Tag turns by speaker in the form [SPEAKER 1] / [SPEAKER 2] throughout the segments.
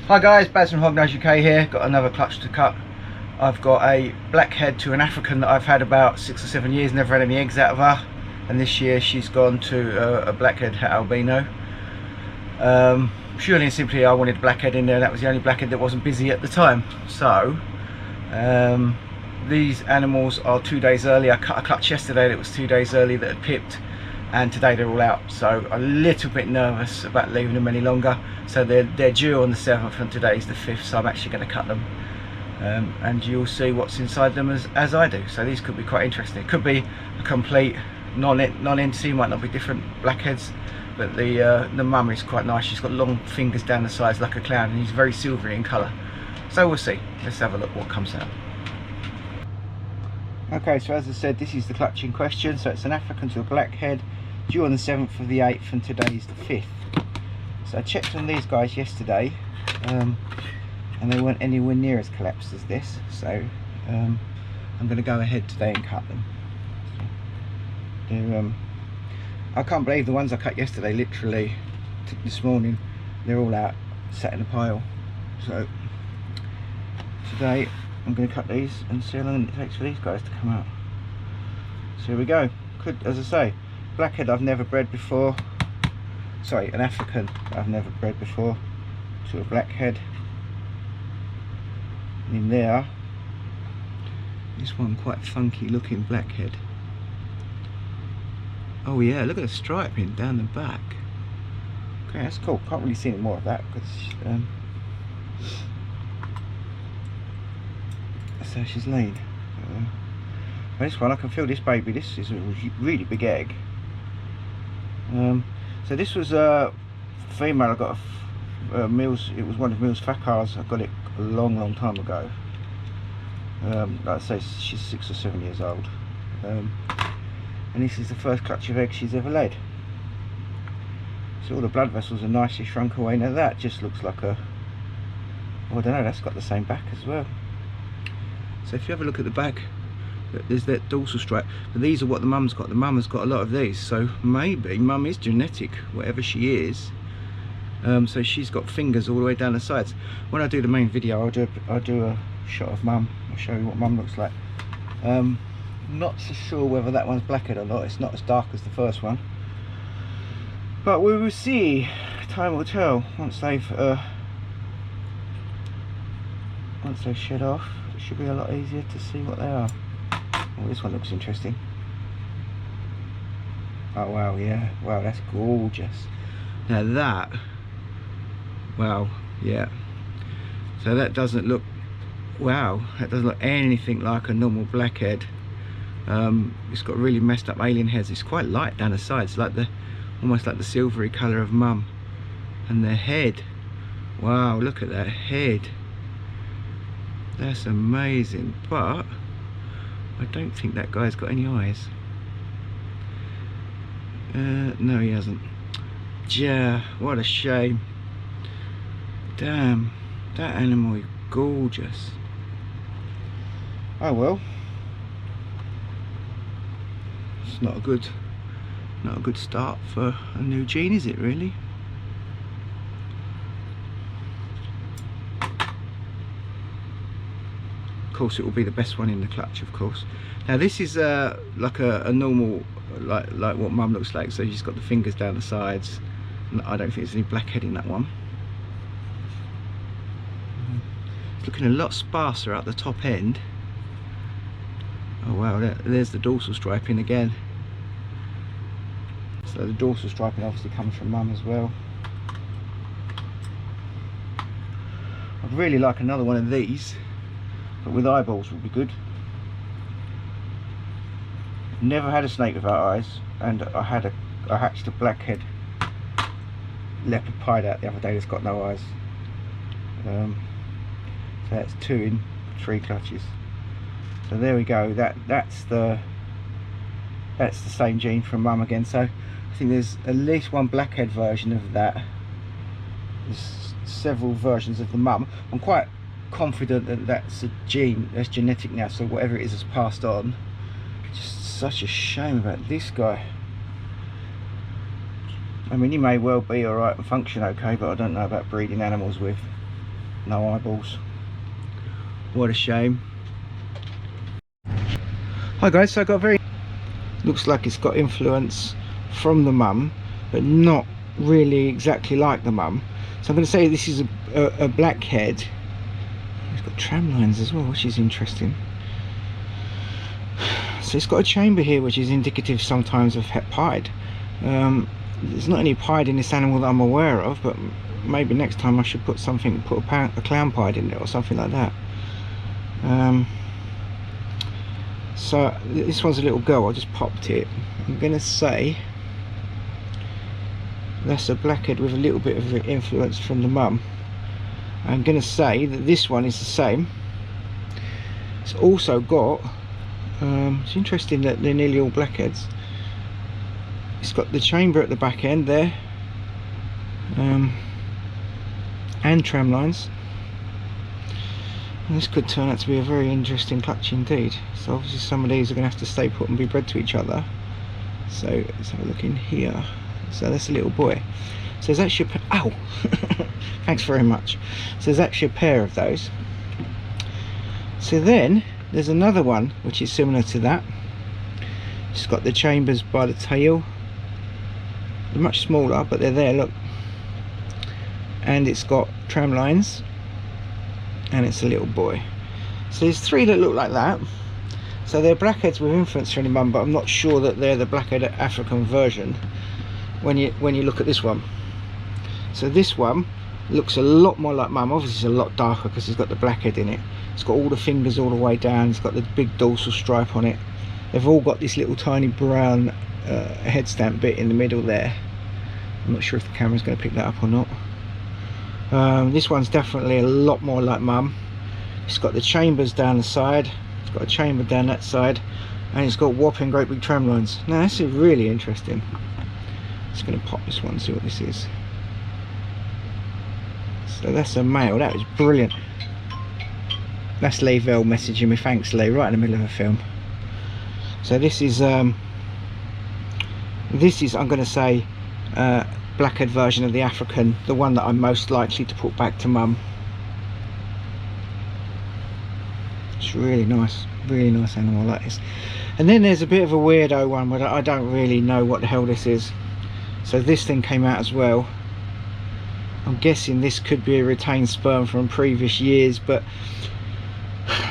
[SPEAKER 1] Hi guys, Baz from Hognose UK here. Got another clutch to cut. I've got a Blackhead to an African that I've had about 6 or 7 years, never had any eggs out of her, and this year she's gone to a Blackhead Albino. Purely and simply I wanted a Blackhead in there. That was the only Blackhead that wasn't busy at the time. So these animals are 2 days early. I cut a clutch yesterday that was 2 days early that had pipped, and today they're all out, so I'm a little bit nervous about leaving them any longer. So they're due on the 7th and today's the 5th, so I'm actually going to cut them, and you'll see what's inside them as I do. So these could be quite interesting. It could be a complete non-entity, might not be different Blackheads, but the mum is quite nice. She's got long fingers down the sides like a clown, and he's very silvery in colour. So we'll see. Let's have a look what comes out. Okay, so as I said, this is the clutch in question. So it's an African to a Blackhead, due on the 7th of the 8th, and today's the 5th. So I checked on these guys yesterday, and they weren't anywhere near as collapsed as this. So I'm going to go ahead today and cut them. They're, I can't believe the ones I cut yesterday, literally this morning, they're all out, sat in a pile. So today I'm going to cut these and see how long it takes for these guys to come out. So here we go. Could, as I say, Blackhead I've never bred before. Sorry, an African I've never bred before to a Blackhead. And in there, this one quite funky looking Blackhead. Oh yeah, look at the striping down the back. Okay, that's cool. Can't really see any more of that because that's how she's laid. This one, I can feel this baby. This is a really big egg. So this was a female I got Milz. It was one of Milz Thakkar's. I got it a long time ago. Like I say, she's 6 or 7 years old, and this is the first clutch of eggs she's ever laid. So all the blood vessels are nicely shrunk away. Now that just looks like a, well, I don't know, that's got the same back as well. So if you have a look at the back, there's that dorsal stripe, but these are what the mum's got. The mum has got a lot of these, so maybe mum is genetic, whatever she is. So she's got fingers all the way down the sides. When I do the main video, I'll do a shot of mum. I'll show you what mum looks like. Not so sure whether that one's Blackhead or not. It's not as dark as the first one, but we will see. Time will tell once they've shed off. It should be a lot easier to see what they are. Oh, this one looks interesting. Oh wow, yeah, wow, that's gorgeous. Now that, wow, yeah, so that doesn't look, wow, that doesn't look anything like a normal Blackhead. It's got really messed up alien heads. It's quite light down the sides, like almost like the silvery colour of mum. And the head, wow, look at that head. That's amazing, but I don't think that guy's got any eyes. No, he hasn't. Yeah, what a shame. Damn, that animal is gorgeous. Oh well. It's not a good start for a new gene, is it really? Of course it will be the best one in the clutch, of course. Now this is like a normal, like what mum looks like. So she's got the fingers down the sides, and I don't think there's any Blackhead in that one. It's looking a lot sparser at the top end. Oh wow, there's the dorsal striping again. So the dorsal striping obviously comes from mum as well. I'd really like another one of these, but with eyeballs would be good. Never had a snake without eyes, and I hatched a Blackhead leopard pied out the other day that's got no eyes. So that's 2 in 3 clutches. So there we go. That's the same gene from mum again. So I think there's at least one Blackhead version of that. There's several versions of the mum. I'm quite confident that that's a gene, that's genetic now, so whatever it is has passed on. Just such a shame about this guy. I mean, he may well be alright and function okay, but I don't know about breeding animals with. no eyeballs. What a shame. Hi guys, so I got a very, looks like it's got influence from the mum, but not really exactly like the mum. So I'm going to say this is a blackhead. It's got tram lines as well, which is interesting. So it's got a chamber here which is indicative sometimes of pied. There's not any pied in this animal that I'm aware of, but maybe next time I should put something, put a clown pied in it or something like that. So this one's a little girl, I just popped it. I'm going to say that's a blackhead with a little bit of influence from the mum. I'm going to say that this one is the same. It's also got, it's interesting that they're nearly all blackheads. It's got the chamber at the back end there, and tram lines. And this could turn out to be a very interesting clutch indeed. So obviously some of these are going to have to stay put and be bred to each other. So let's have a look in here. So that's a little boy. So there's actually a ow! Thanks very much. So there's actually a pair of those. So then there's another one which is similar to that. It's got the chambers by the tail. They're much smaller, but they're there, look. And it's got tram lines, and it's a little boy. So there's three that look like that. So they're blackheads with influence from the mum, but I'm not sure that they're the blackhead African version when you look at this one. So this one looks a lot more like mum. Obviously it's a lot darker because it's got the blackhead in it. It's got all the fingers all the way down. It's got the big dorsal stripe on it. They've all got this little tiny brown head stamp bit in the middle there. I'm not sure if the camera's going to pick that up or not. This one's definitely a lot more like mum. It's got the chambers down the side, it's got a chamber down that side, and it's got whopping great big tram lines. Now this is really interesting. Just going to pop this one and see what this is. So that's a male. That was brilliant. That's Lee Vell messaging me, thanks Lee, right in the middle of a film. So this is I'm going to say blackhead version of the African, the one that I'm most likely to put back to mum. It's really nice animal like this. And then there's a bit of a weirdo one where I don't really know what the hell this is. So this thing came out as well. I'm guessing this could be a retained sperm from previous years, but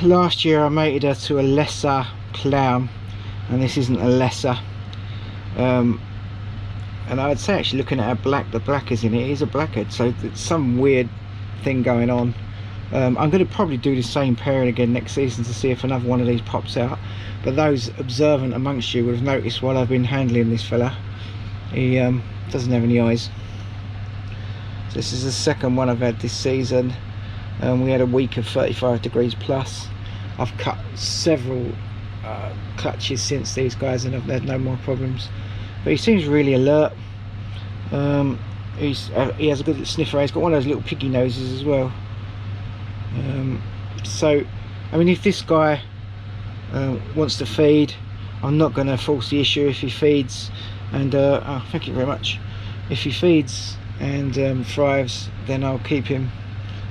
[SPEAKER 1] last year I mated her to a lesser clown, and this isn't a lesser. And I'd say actually looking at how black the black is in it, it is a blackhead, so it's some weird thing going on. I'm going to probably do the same pairing again next season to see if another one of these pops out, but those observant amongst you would have noticed while I've been handling this fella, he doesn't have any eyes. So this is the second one I've had this season. We had a week of 35 degrees plus. I've cut several clutches since these guys and I've had no more problems. But he seems really alert. He has a good sniffer. He's got one of those little piggy noses as well. So I mean, if this guy wants to feed, I'm not going to force the issue. If he feeds and oh, thank you very much, if he feeds and thrives, then I'll keep him,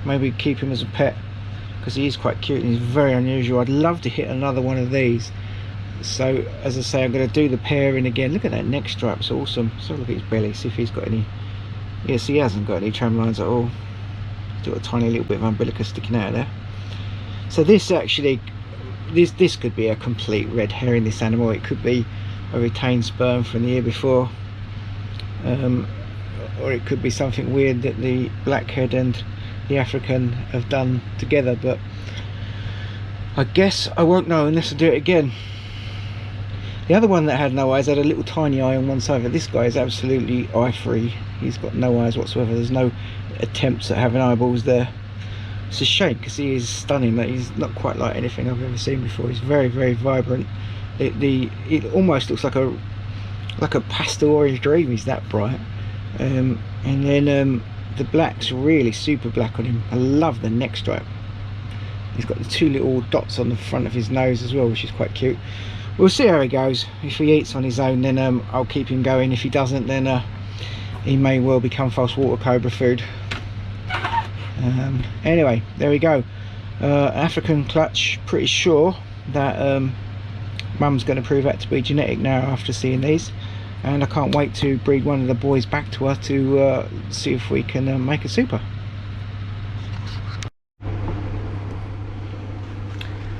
[SPEAKER 1] maybe keep him as a pet, because he is quite cute and he's very unusual. I'd love to hit another one of these. So as I say, I'm going to do the pairing again. Look at that neck stripe, it's awesome. So look at his belly, see if he's got any. Yes, he hasn't got any tram lines at all. He's got a tiny little bit of umbilicus sticking out of there. So this actually, this could be a complete red herring, this animal. It could be a retained sperm from the year before, or it could be something weird that the blackhead and the African have done together, but I guess I won't know unless I do it again. The other one that had no eyes had a little tiny eye on one side, but this guy is absolutely eye free. He's got no eyes whatsoever. There's no attempts at having eyeballs there. It's a shame because he is stunning. That he's not quite like anything I've ever seen before. He's very, very vibrant. It almost looks like a pastel orange dream. He's that bright. And then the black's really super black on him. I love the neck stripe. He's got the two little dots on the front of his nose as well, which is quite cute. We'll see how he goes. If he eats on his own, then I'll keep him going. If he doesn't, then he may well become false water cobra food. Anyway, there we go. African clutch. Pretty sure that mum's going to prove that to be genetic now after seeing these, and I can't wait to breed one of the boys back to her to see if we can make a super.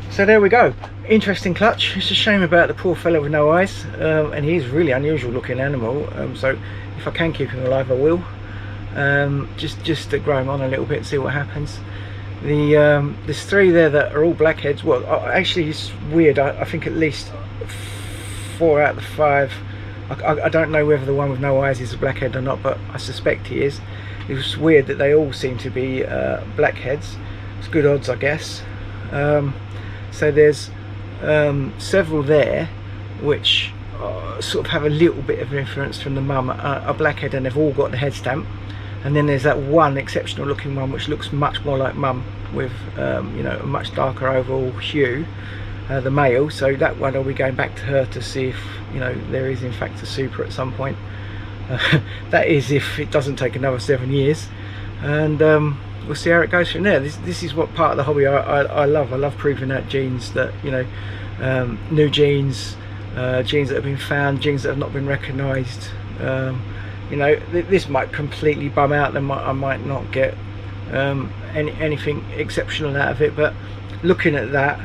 [SPEAKER 1] So there we go. Interesting clutch. It's a shame about the poor fellow with no eyes, and he's a really unusual looking animal, so if I can keep him alive I will. Just to grow him on a little bit and see what happens. There's 3 there that are all blackheads. Well, actually it's weird, I think at least 4 out of the 5, I don't know whether the one with no eyes is a blackhead or not, but I suspect he is. It's weird that they all seem to be blackheads. It's good odds, I guess. So there's several there which sort of have a little bit of influence from the mum, a blackhead, and they've all got the head stamp. And then there's that one exceptional looking one which looks much more like mum, with you know, a much darker overall hue, the male. So that one I'll be going back to her to see if, you know, there is in fact a super at some point. That is if it doesn't take another 7 years, and we'll see how it goes from there. This is what part of the hobby I love. I love proving out genes that, you know, new genes, genes that have been found, genes that have not been recognised. You know, this might completely bum out, and I might not get anything exceptional out of it, but looking at that,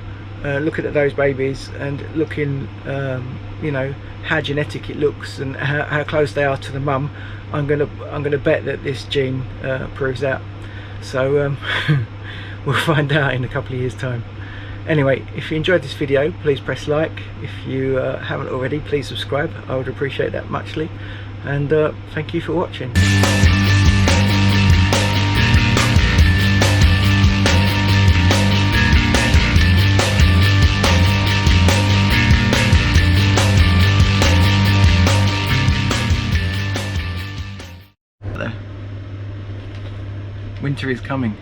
[SPEAKER 1] looking at those babies and looking, you know, how genetic it looks and how close they are to the mum, I'm gonna bet that this gene proves out. So we'll find out in a couple of years time. Anyway, if you enjoyed this video, please press like. If you haven't already, please subscribe. I would appreciate that muchly, and thank you for watching. Winter is coming.